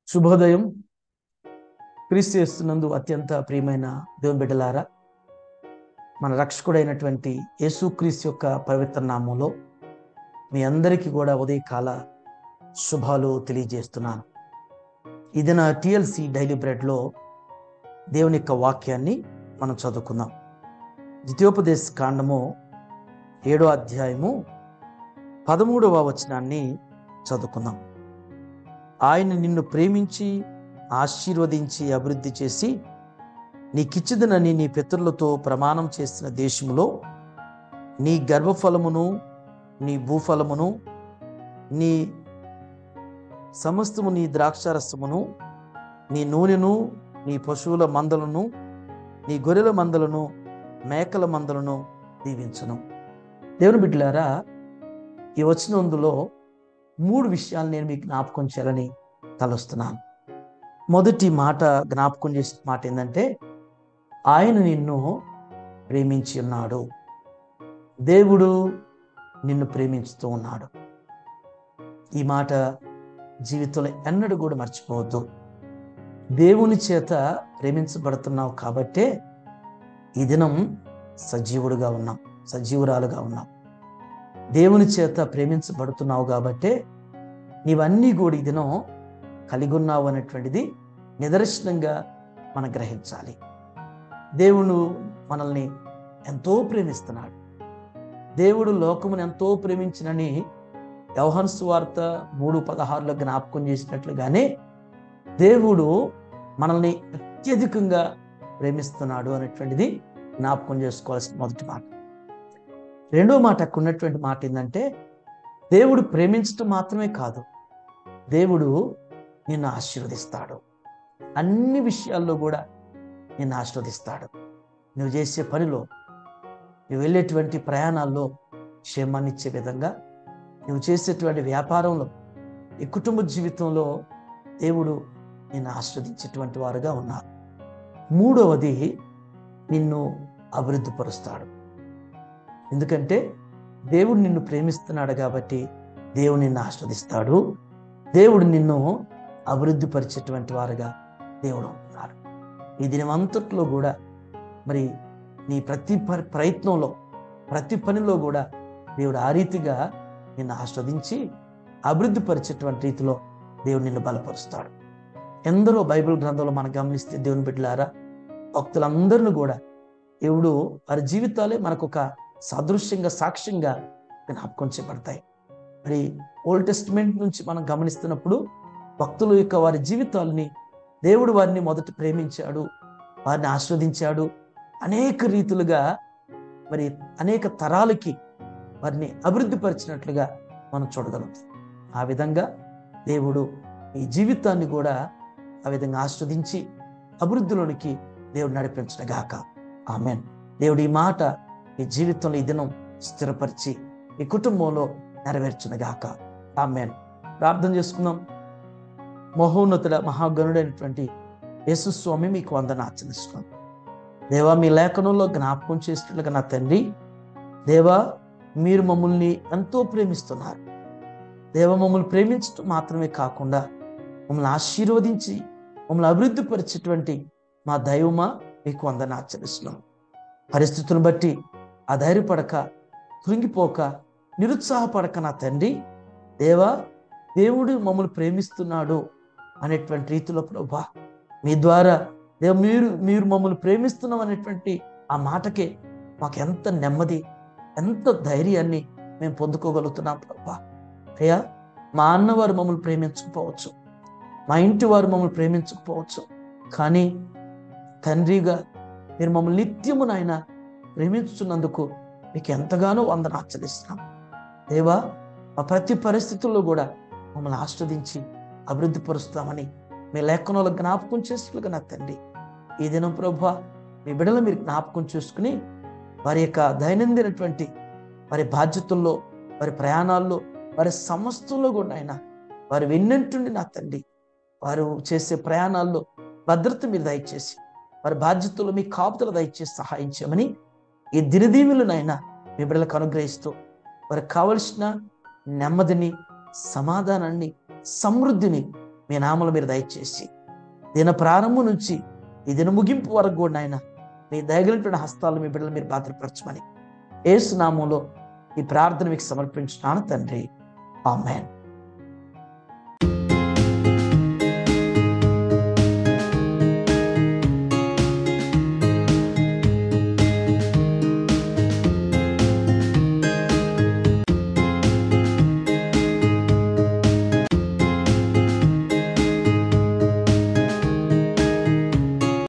శుభోదయం. క్రీస్తు యేసునందు అత్యంత ప్రియమైన దేవుని బిడ్డలారా, మన రక్షకుడైనటువంటి యేసుక్రీస్తు యొక్క పవిత్ర నామంలో మీ అందరికీ కూడా ఉదయకాల శుభాలు తెలియజేస్తున్నాను. ఇది నా టిఎల్సి డైలీ బ్రెడ్లో దేవుని యొక్క వాక్యాన్ని మనం చదువుకుందాం. ద్వితీయోపదేశ కాండము 7వ అధ్యాయము 13వ వచనాన్ని చదువుకుందాం. ఆయన నిన్ను ప్రేమించి ఆశీర్వదించి అభివృద్ధి చేసి నీకిచ్చిదనని నీ పితరులతో ప్రమాణం చేసిన దేశములో నీ గర్భఫలమును నీ భూఫలమును నీ సమస్తము నీ ద్రాక్షారసమును నీ నూనెను నీ పశువుల మందలను నీ గొర్రెల మందలను మేకల మందలను దీవించును. దేవుని బిడ్డలారా, ఈ వచనంలో 3 విషయాలు నేను మీకు జ్ఞాపకం చేయాలని తలస్తున్నాను. మొదటి మాట జ్ఞాపకం చేసిన మాట ఏంటంటే, ఆయన నిన్ను ప్రేమించి ఉన్నాడు. దేవుడు నిన్ను ప్రేమించుతూ ఉన్నాడు. ఈ మాట జీవితంలో ఎన్నడూ కూడా మర్చిపోవద్దు. దేవుని చేత ప్రేమించబడుతున్నావు కాబట్టే ఈ దినం సజీవుడుగా ఉన్నాం, సజీవురాలుగా ఉన్నాం. దేవుని చేత ప్రేమించబడుతున్నావు కాబట్టే నీవన్నీ కూడా ఈ దినం కలిగి ఉన్నావు అనేటువంటిది నిదర్శనంగా మనం గ్రహించాలి. దేవుడు మనల్ని ఎంతో ప్రేమిస్తున్నాడు. దేవుడు లోకమును ఎంతో ప్రేమించినని యోహాను సువార్త 3:16లో జ్ఞాపకం చేసినట్లుగానే దేవుడు మనల్ని అత్యధికంగా ప్రేమిస్తున్నాడు అనేటువంటిది జ్ఞాపకం చేసుకోవాల్సిన మొదటి మాట. రెండో మాట, అక్కడ ఉన్నటువంటి మాట ఏంటంటే, దేవుడు ప్రేమించడం మాత్రమే కాదు, దేవుడు నిన్ను ఆశీర్వదిస్తాడు. అన్ని విషయాల్లో కూడా నిన్ను ఆశీర్వదిస్తాడు. నువ్వు చేసే పనిలో, నువ్వు వెళ్ళేటువంటి ప్రయాణాల్లో క్షేమాన్ని ఇచ్చే విధంగా, నువ్వు చేసేటువంటి వ్యాపారంలో, ఈ కుటుంబ జీవితంలో దేవుడు నిన్ను ఆశీర్వదించేటువంటి వారుగా ఉన్నారు. మూడవది, నిన్ను అభివృద్ధి పరుస్తాడు. ఎందుకంటే దేవుడు నిన్ను ప్రేమిస్తున్నాడు కాబట్టి దేవుడు నిన్ను ఆశీర్వదిస్తాడు. దేవుడు నిన్ను అభివృద్ధి పరిచేటువంటి వారుగా దేవుడు ఉన్నాడు. ఈ దినమంతట్లో కూడా మరి నీ ప్రతి ప్రయత్నంలో, ప్రతి పనిలో కూడా దేవుడు ఆ రీతిగా నిన్ను ఆస్వాదించి అభివృద్ధి పరిచేటువంటి రీతిలో దేవుడు నిన్ను బలపరుస్తాడు. ఎందరో బైబిల్ గ్రంథంలో మనం గమనిస్తే దేవుని బిడ్డలారా, భక్తులందరినీ కూడా దేవుడు వారి జీవితాలే మనకు ఒక సాదృశ్యంగా, సాక్ష్యంగా జ్ఞాపకం చేయబడతాయి. మరి ఓల్డ్ టెస్టిమెంట్ నుంచి మనం గమనిస్తున్నప్పుడు భక్తుల యొక్క వారి జీవితాలని దేవుడు వారిని మొదట ప్రేమించాడు, వారిని ఆస్వాదించాడు. అనేక రీతులుగా మరి అనేక తరాలకి వారిని అభివృద్ధి పరిచినట్లుగా మనం చూడగలుగుతాం. ఆ విధంగా దేవుడు ఈ జీవితాన్ని కూడా ఆ విధంగా ఆస్వాదించి అభివృద్ధిలోనికి దేవుడు నడిపించగాక. ఆమేన్. దేవుడు ఈ మాట ఈ జీవితంలో ఈ దినం స్థిరపరిచి ఈ కుటుంబంలో నెరవేర్చునుగాక. ఆమేన్. ప్రార్థన చేసుకుందాం. మహోన్నతుడ, మహాగణుడైనటువంటి యేసు స్వామి, మీకు వందనార్చనిస్తున్నాం. దేవా, మీ లేఖనంలో జ్ఞాపకం చేసినట్లుగా నా తండ్రి, దేవా, మీరు మమ్మల్ని ఎంతో ప్రేమిస్తున్నారు. దేవ, మమ్మల్ని ప్రేమించడం మాత్రమే కాకుండా మమ్మల్ని ఆశీర్వదించి మమ్మల్ని అభివృద్ధి పరిచేటువంటి మా దైవమా, మీకు వందనార్చనిస్తున్నాం. పరిస్థితులను బట్టి అధైర్యపడక, కృంగిపోక, నిరుత్సాహపడక నా తండ్రి, దేవా, దేవుడు మమ్మల్ని ప్రేమిస్తున్నాడు అనేటువంటి రీతిలో ప్రభువా, మీ ద్వారా దేవ మీరు మమ్మల్ని ప్రేమిస్తున్నాం అనేటువంటి ఆ మాటకే మాకు ఎంత నెమ్మది, ఎంత ధైర్యాన్ని మేము పొందుకోగలుగుతున్నాం ప్రభువా. అయ్యా, మా అన్నవారు మమ్మల్ని ప్రేమించకపోవచ్చు, మా ఇంటి వారు మమ్మల్ని ప్రేమించకపోవచ్చు, కానీ తండ్రిగా మీరు మమ్మల్ని నిత్యము నాయన ప్రేమించుతున్నందుకు మీకు ఎంతగానో వందనార్చనిస్తున్నాం. దేవా, మా ప్రతి పరిస్థితుల్లో కూడా మమ్మల్ని ఆస్వాదించి అభివృద్ధి పరుస్తామని మీ లేఖనంలో జ్ఞాపకం చేసినట్లుగా నా తండ్రి, ఈ దినం ప్రభువా, మీ బిడ్డలు మీరు జ్ఞాపకం చేసుకుని వారి యొక్క దైనందినటువంటి వారి బాధ్యతల్లో, వారి ప్రయాణాల్లో, వారి సమస్యల్లో కూడా ఆయన వారు వెన్నంటుండి నా తండ్రి, వారు చేసే ప్రయాణాల్లో భద్రత మీరు దయచేసి, వారి బాధ్యతల్లో మీ కాపుదల దయచేసి సహాయం చేయమని ఈ దినదీవులనైనా మీ బిడ్డలకు అనుగ్రహిస్తూ వారికి కావలసిన నెమ్మదిని, సమాధానాన్ని, సమృద్ధిని మీ నామలు మీరు దయచేసి దిన ప్రారంభం నుంచి ఈ దిన ముగింపు వరకు కూడా నాయన మీ దయగలిగిన హస్తాలు మీ బిడ్డలు మీరు భద్రపరచమని యేసు నామంలో ఈ ప్రార్థన మీకు సమర్పించున్నాను తండ్రి. ఆమేన్.